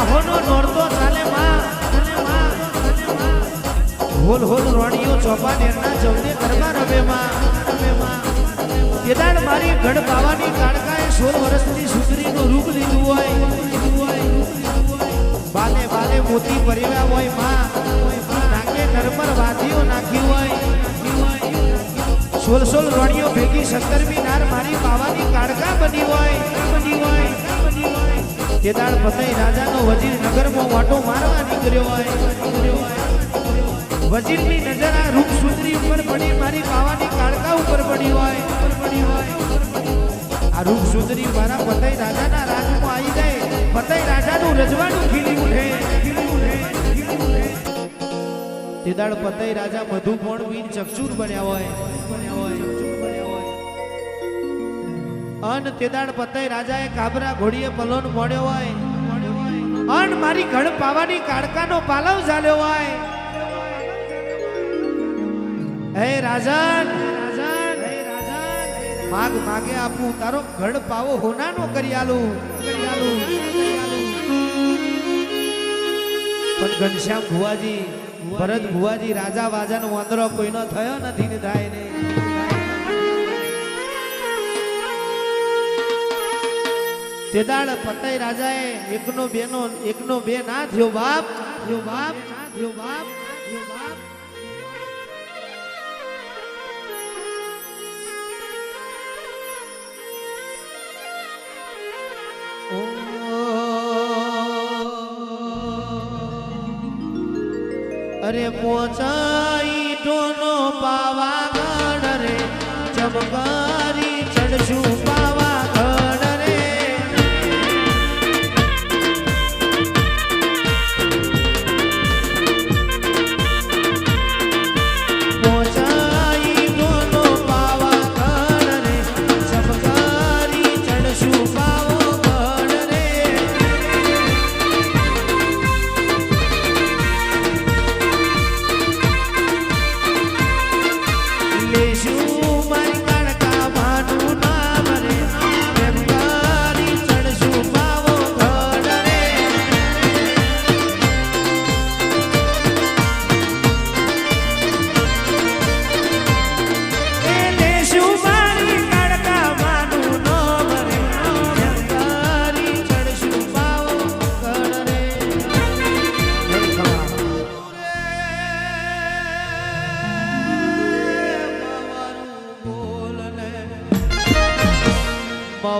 બાહોનો નોરતો ચાલે માં hall hall રોણીઓ ચોપા નેરના જવને garba રમે માં કેદાર મારી ગઢ બાવાની કાળકાએ 16 વર્ષની સુંદરીનું રૂપ લીધું હોય બાલે બાલે મોતી પરિવા હોય માં નાકે નરમર વાદીઓ નાખી હોય 16 રોણીઓ ભેગી 17મી નાર મારી બાવાની કાળકા બની હોય કેદાર પતઈ રાજાનો વજીર નગરમાં વાટો મારવા નીકળ્યો હોય વજીરની નજર આ રૂપ સુંદરી ઉપર પડી મારી બાવાની કાળકા ઉપર પડી હોય આ રૂપ સુંદરી મારા પતઈ રાજાના રાજમાં આવી જાય પતઈ રાજાનું રજવાડું ખીલી ઉઠે તેદાળ પતઈ રાજા મધુપોણ વીર ચક્ષુર બન્યા હોય અન તેદાળ પતઈ રાજાએ કાબરા ઘોડીએ પલોન મોડ્યો હોય અન મારી ઘડ પાવાની કાળકાનો પાલવ ઝાલ્યો હોય હે રાજન માગ માગે આપું તારો ઘડ પાવો હોનાનો કરી આલું પણ ઘનશ્યામ ભુવાજી ભરત ભુવાજી રાજા વાજાનો વાંદરો કોઈનો થયો નથી ને થાય ને તેદાળ પતઈ રાજાએ એકનો બે ના થયો બાપ અરે પોચાઈ ટોનો પાવાગઢ રે ચમકારી ચડશું પાવાગઢ રે પોચાઈ ટોનો પાવાગઢ રે ચમકારી ચડશું પાવાગઢ રે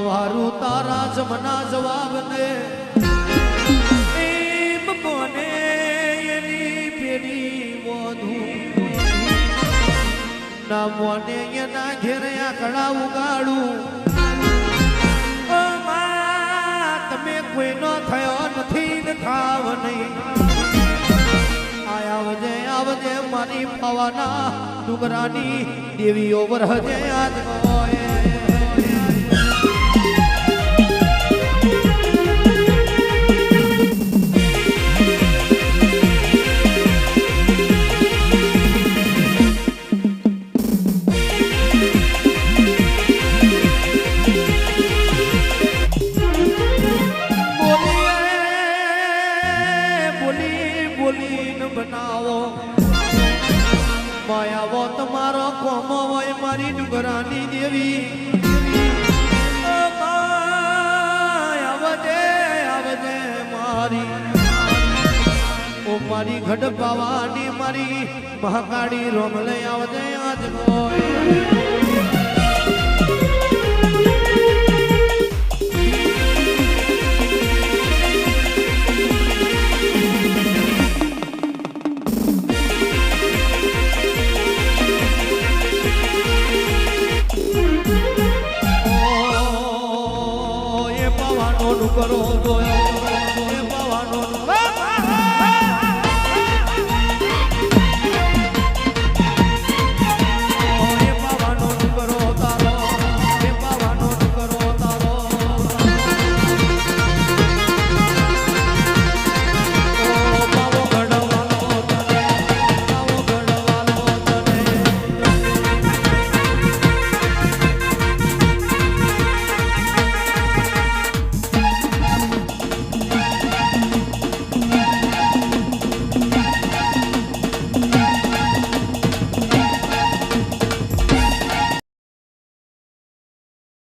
મારું તારા જમના જવાબ ને એમ મને એની પેરી વધુ ના મને એના ઘેરે આકડા ઉગાડું તમે કોઈનો થયો નથી ને થાવ નહીં આવજે મારી પાવાના ડુંગરાની દેવીઓ વરહજે આજ હોય માયાવો તમારો કોમો હોય મારી ડુંગરાની દેવી આવજે મારી ઓ મારી ગઢ પાવાની મારી મહાકાળી રોમલે આવજે આજ હોય